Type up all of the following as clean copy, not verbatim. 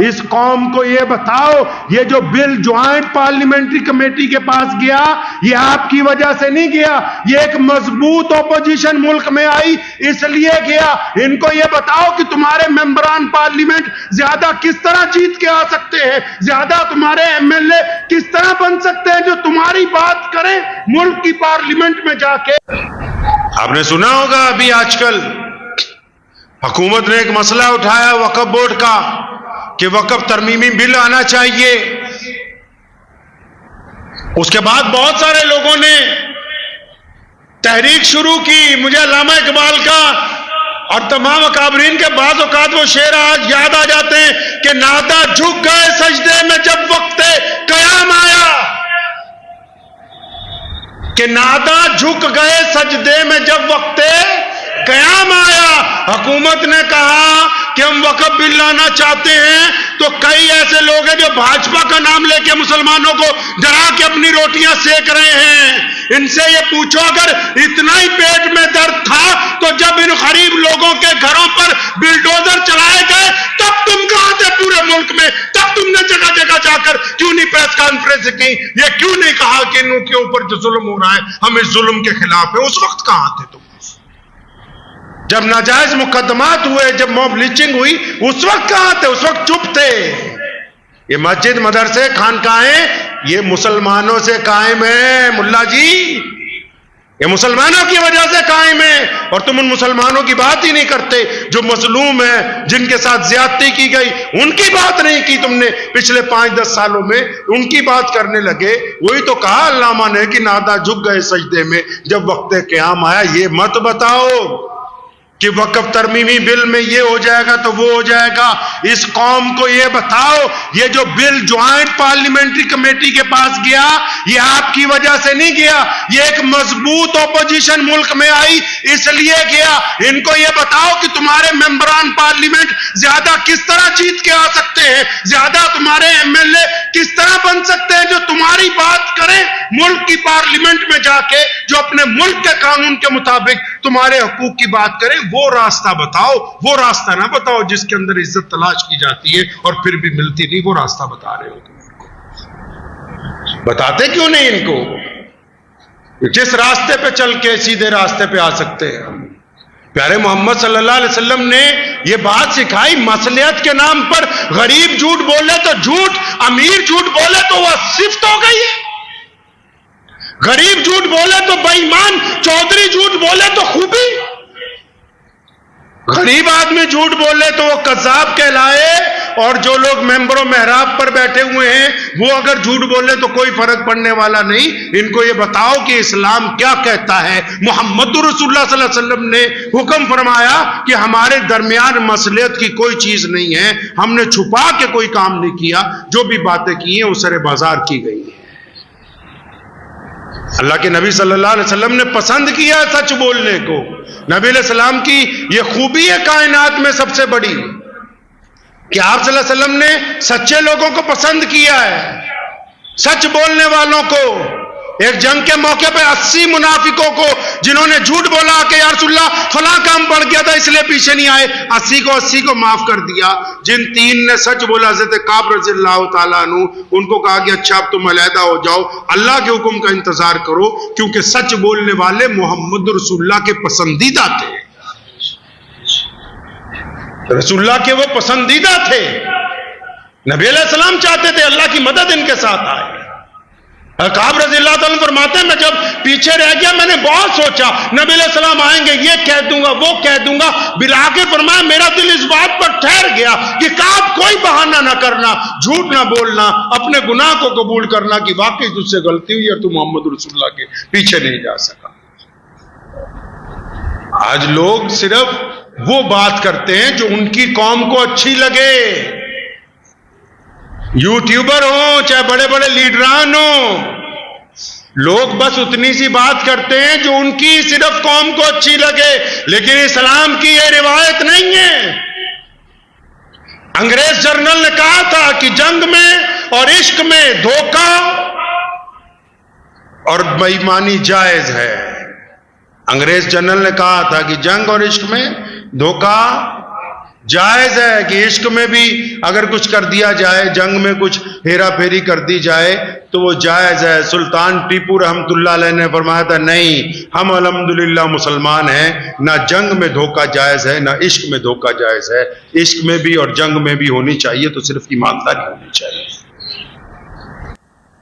اس قوم کو یہ بتاؤ، یہ جو بل جوائنٹ پارلیمنٹری کمیٹی کے پاس گیا، یہ آپ کی وجہ سے نہیں گیا، یہ ایک مضبوط اپوزیشن ملک میں آئی اس لیے گیا۔ ان کو یہ بتاؤ کہ تمہارے ممبران پارلیمنٹ زیادہ کس طرح جیت کے آ سکتے ہیں، زیادہ تمہارے ایم ایل اے کس طرح بن سکتے ہیں جو تمہاری بات کریں ملک کی پارلیمنٹ میں جا کے۔ آپ نے سنا ہوگا ابھی آج کل حکومت نے ایک مسئلہ اٹھایا وقف بورڈ کا کہ وقف ترمیمی بل آنا چاہیے۔ اس کے بعد بہت سارے لوگوں نے تحریک شروع کی۔ مجھے علامہ اقبال کا اور تمام اکابرین کے بعض اوقات وہ شعر آج یاد آ جاتے ہیں کہ نادا جھک گئے سجدے میں جب وقت قیام آیا، کہ نادا جھک گئے سجدے میں جب وقت قیام آیا۔ حکومت نے کہا کہ ہم وقف بل لانا چاہتے ہیں، تو کئی ایسے لوگ ہیں جو بھاجپا کا نام لے کے مسلمانوں کو ڈرا کے اپنی روٹیاں سیک رہے ہیں۔ ان سے یہ پوچھو اگر اتنا ہی پیٹ میں درد تھا تو جب ان غریب لوگوں کے گھروں پر بلڈوزر چلائے گئے تب تم کہاں تھے پورے ملک میں؟ تب تم نے جگہ جگہ جا کر کیوں نہیں پریس کانفرنس کی؟ یہ کیوں نہیں کہا کہ ان کے اوپر جو ظلم ہو رہا ہے ہم اس ظلم کے خلاف ہیں؟ اس وقت کہاں تھے تم؟ جب ناجائز مقدمات ہوئے، جب موب لیچنگ ہوئی، اس وقت کہاں تھے؟ اس وقت چپ تھے۔ یہ مسجد، مدرسے، خانقاہیں یہ مسلمانوں سے قائم ہیں ملا جی، یہ مسلمانوں کی وجہ سے قائم ہیں، اور تم ان مسلمانوں کی بات ہی نہیں کرتے جو مظلوم ہیں، جن کے ساتھ زیادتی کی گئی، ان کی بات نہیں کی تم نے پچھلے 5-10 سالوں میں، ان کی بات کرنے لگے۔ وہی تو کہا علامہ نے کہ نادا جھک گئے سجدے میں جب وقت قیام آیا۔ یہ مت بتاؤ کہ وقف ترمیمی بل میں یہ ہو جائے گا تو وہ ہو جائے گا۔ اس قوم کو یہ بتاؤ، یہ جو بل جوائنٹ پارلیمنٹری کمیٹی کے پاس گیا، یہ آپ کی وجہ سے نہیں گیا، یہ ایک مضبوط اپوزیشن ملک میں آئی اس لیے گیا۔ ان کو یہ بتاؤ کہ تمہارے ممبران پارلیمنٹ زیادہ کس طرح جیت کے آ سکتے ہیں، زیادہ تمہارے ایم ایل اے کس طرح بن سکتے ہیں جو تمہاری بات کریں ملک کی پارلیمنٹ میں جا کے، جو اپنے ملک کے قانون کے مطابق تمہارے حقوق کی بات کریں۔ وہ راستہ بتاؤ، وہ راستہ نہ بتاؤ جس کے اندر عزت تلاش کی جاتی ہے اور پھر بھی ملتی نہیں۔ وہ راستہ بتا رہے ہو تم ان کو، بتاتے کیوں نہیں ان کو؟ جس راستے پہ چل کے سیدھے راستے پہ آ سکتے ہیں ہم۔ پیارے محمد صلی اللہ علیہ وسلم نے یہ بات سکھائی، مصلحت کے نام پر غریب جھوٹ بولے تو جھوٹ، امیر جھوٹ بولے تو وہ صفت ہو گئی ہے۔ غریب جھوٹ بولے تو بے ایمان، چودھری جھوٹ بولے تو خوبی۔ غریب آدمی جھوٹ بولے تو وہ قذاب کہلائے، اور جو لوگ ممبر و محراب پر بیٹھے ہوئے ہیں وہ اگر جھوٹ بولے تو کوئی فرق پڑنے والا نہیں۔ ان کو یہ بتاؤ کہ اسلام کیا کہتا ہے۔ محمد رسول اللہ صلی اللہ علیہ وسلم نے حکم فرمایا کہ ہمارے درمیان مصلحت کی کوئی چیز نہیں ہے، ہم نے چھپا کے کوئی کام نہیں کیا، جو بھی باتیں کی ہیں وہ سر بازار کی گئی ہیں۔ اللہ کے نبی صلی اللہ علیہ وسلم نے پسند کیا سچ بولنے کو۔ نبی علیہ السلام کی یہ خوبی ہے کائنات میں سب سے بڑی کہ آپ صلی اللہ علیہ وسلم نے سچے لوگوں کو پسند کیا ہے، سچ بولنے والوں کو۔ ایک جنگ کے موقع پہ 80 منافقوں کو جنہوں نے جھوٹ بولا کہ یا رسول اللہ فلاں کام پڑ گیا تھا اس لیے پیچھے نہیں آئے، 80 کو معاف کر دیا۔ جن 3 نے سچ بولا، حضرت کعب رضی اللہ تعالیٰ عنہ، ان کو کہا کہ اچھا اب تم علیحدہ ہو جاؤ، اللہ کے حکم کا انتظار کرو، کیونکہ سچ بولنے والے محمد رسول اللہ کے پسندیدہ تھے، رسول اللہ کے وہ پسندیدہ تھے۔ نبی علیہ السلام چاہتے تھے اللہ کی مدد ان کے ساتھ آئے۔ کعب رضی اللہ تعالیٰ فرماتے ہیں میں جب پیچھے رہ گیا میں نے بہت سوچا نبی علیہ السلام آئیں گے، یہ کہہ دوں گا وہ کہہ دوں گا، بالآخر فرمایا میرا دل اس بات پر ٹھہر گیا کہ کعب کوئی بہانہ نہ کرنا، جھوٹ نہ بولنا، اپنے گناہ کو قبول کرنا کہ واقعی تجھ سے غلطی ہوئی اور تو محمد رسول اللہ کے پیچھے نہیں جا سکا۔ آج لوگ صرف وہ بات کرتے ہیں جو ان کی قوم کو اچھی لگے، یوٹیوبر ہوں چاہے بڑے بڑے لیڈران ہوں، لوگ بس اتنی سی بات کرتے ہیں جو ان کی صرف قوم کو اچھی لگے، لیکن اسلام کی یہ روایت نہیں ہے۔ انگریز جنرل نے کہا تھا کہ جنگ میں اور عشق میں دھوکہ اور بے ایمانی جائز ہے۔ انگریز جنرل نے کہا تھا کہ جنگ اور عشق میں دھوکہ جائز ہے کہ عشق میں بھی اگر کچھ کر دیا جائے، جنگ میں کچھ ہیرا پھیری کر دی جائے تو وہ جائز ہے۔ سلطان ٹیپو رحمت اللہ علیہ نے فرمایا تھا نہیں، ہم الحمدللہ مسلمان ہیں، نہ جنگ میں دھوکہ جائز ہے نہ عشق میں دھوکہ جائز ہے۔ عشق میں بھی اور جنگ میں بھی ہونی چاہیے تو صرف ایمانداری ہونی چاہیے۔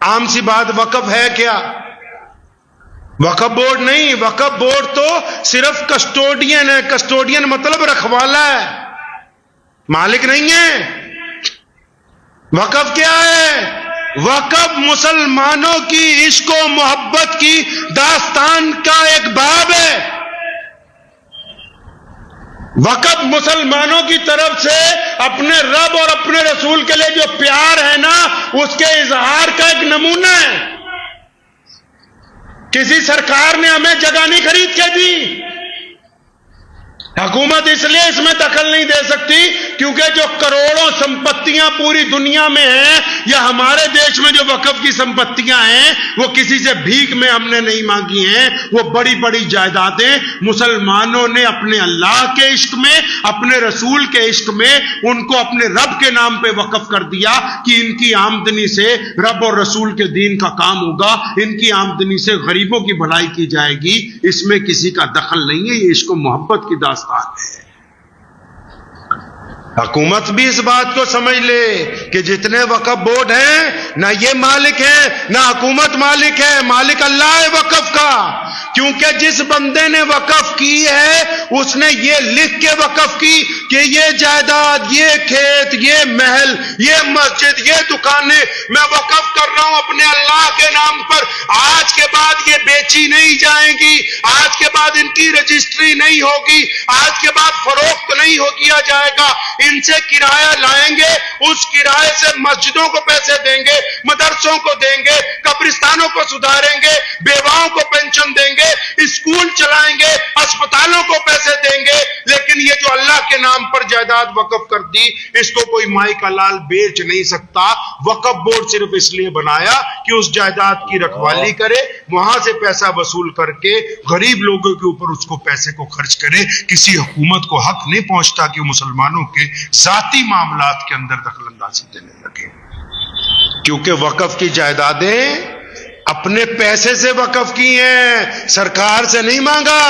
عام سی بات، وقف ہے کیا؟ وقف بورڈ نہیں، وقف بورڈ تو صرف کسٹوڈین ہے۔ کسٹوڈین مطلب رکھوالا ہے، مالک نہیں ہے۔ وقف کیا ہے؟ وقف مسلمانوں کی عشق و محبت کی داستان کا ایک باب ہے۔ وقف مسلمانوں کی طرف سے اپنے رب اور اپنے رسول کے لیے جو پیار ہے نا، اس کے اظہار کا ایک نمونہ ہے۔ کسی سرکار نے ہمیں جگہ نہیں خرید کے دی، حکومت اس لیے اس میں دخل نہیں دے سکتی کیونکہ جو کروڑوں سمپتیاں پوری دنیا میں ہیں یا ہمارے دیش میں جو وقف کی سمپتیاں ہیں وہ کسی سے بھیک میں ہم نے نہیں مانگی ہیں، وہ بڑی بڑی جائیدادیں مسلمانوں نے اپنے اللہ کے عشق میں، اپنے رسول کے عشق میں ان کو اپنے رب کے نام پہ وقف کر دیا کہ ان کی آمدنی سے رب اور رسول کے دین کا کام ہوگا، ان کی آمدنی سے غریبوں کی بھلائی کی جائے گی۔ اس میں کسی کا دخل نہیں ہے، یہ عشق و محبت کی داستان ہے۔ حکومت بھی اس بات کو سمجھ لے کہ جتنے وقف بورڈ ہیں نہ یہ مالک ہے نہ حکومت مالک ہے، مالک اللہ ہے وقف کا۔ کیونکہ جس بندے نے وقف کی ہے اس نے یہ لکھ کے وقف کی کہ یہ جائیداد، یہ کھیت، یہ محل، یہ مسجد، یہ دکانیں میں وقف کر رہا ہوں اپنے اللہ کے نام پر۔ آج کے بعد یہ بیچی نہیں جائیں گی، آج کے بعد ان کی رجسٹری نہیں ہوگی، آج کے بعد فروخت نہیں ہو کیا جائے گا، ان سے کرایہ لائیں گے، اس کرائے سے مسجدوں کو پیسے دیں گے، مدرسوں کو دیں گے، قبرستانوں کو سدھاریں گے، بیواؤں کو پینشن دیں گے، اسکول چلائیں گے، اسپتالوں کو پیسے دیں گے۔ لیکن یہ جو اللہ کے نام پر جائیداد وقف کر دی، اس کو کوئی مائی کا لال بیچ نہیں سکتا۔ وقف بورڈ صرف اس لیے بنایا کہ اس جائیداد کی رکھوالی کرے، وہاں سے پیسہ وصول کر کے غریب لوگوں کے اوپر اس کو پیسے کو خرچ کرے۔ کسی حکومت کو حق نہیں پہنچتا کہ مسلمانوں کے ذاتی معاملات کے اندر دخل اندازی دینے لگے، کیونکہ وقف کی جائیدادیں اپنے پیسے سے وقف کی ہیں، سرکار سے نہیں مانگا۔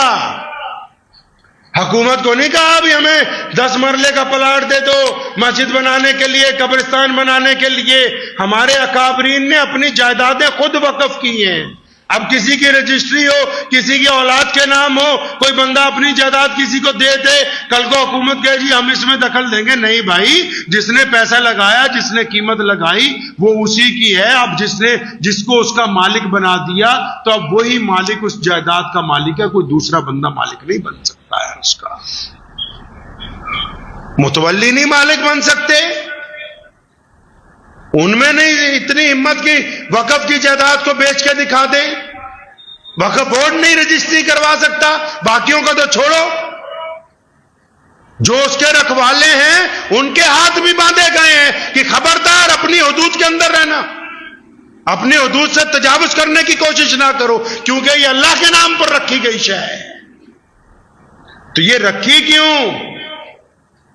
حکومت کو نہیں کہا ابھی ہمیں 10 مرلے کا پلاٹ دے دو مسجد بنانے کے لیے، قبرستان بنانے کے لیے۔ ہمارے اکابرین نے اپنی جائیدادیں خود وقف کی ہیں۔ اب کسی کی رجسٹری ہو، کسی کی اولاد کے نام ہو، کوئی بندہ اپنی جائیداد کسی کو دے دے، کل کو حکومت کہے جی ہم اس میں دخل دیں گے، نہیں بھائی، جس نے پیسہ لگایا، جس نے قیمت لگائی وہ اسی کی ہے۔ اب جس کو اس کا مالک بنا دیا تو اب وہی مالک اس جائیداد کا مالک ہے، کوئی دوسرا بندہ مالک نہیں بن سکتا ہے اس کا۔ متولی نہیں مالک بن سکتے، ان میں نہیں اتنی ہمت کی وقف کی جائیداد کو بیچ کے دکھا دیں۔ وقف بورڈ نہیں رجسٹری کروا سکتا، باقیوں کا تو چھوڑو، جو اس کے رکھوالے ہیں ان کے ہاتھ بھی باندھے گئے ہیں کہ خبردار اپنی حدود کے اندر رہنا، اپنی حدود سے تجاوز کرنے کی کوشش نہ کرو، کیونکہ یہ اللہ کے نام پر رکھی گئی شے ہے۔ تو یہ رکھی کیوں؟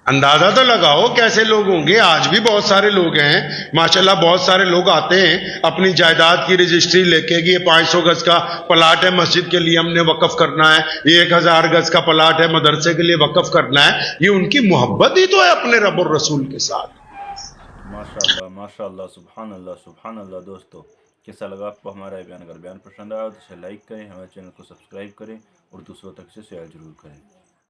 اندازہ تو لگاؤ کیسے لوگ ہوں گے۔ آج بھی بہت سارے لوگ ہیں ماشاءاللہ، بہت سارے لوگ آتے ہیں اپنی جائیداد کی رجسٹری لے کے کہ یہ 500 گز کا پلاٹ ہے مسجد کے لیے ہم نے وقف کرنا ہے، یہ 1000 گز کا پلاٹ ہے مدرسے کے لیے وقف کرنا ہے۔ یہ ان کی محبت ہی تو ہے اپنے رب اور رسول کے ساتھ۔ ماشاءاللہ ماشاءاللہ، سبحان اللہ سبحان اللہ۔ دوستو کیسا لگا آپ کو ہمارا بیان؟ اگر بیان پسند آیا تو اسے لائک کریں، ہمارے چینل کو سبسکرائب کریں اور دوسروں تک سے شیئر ضرور کریں۔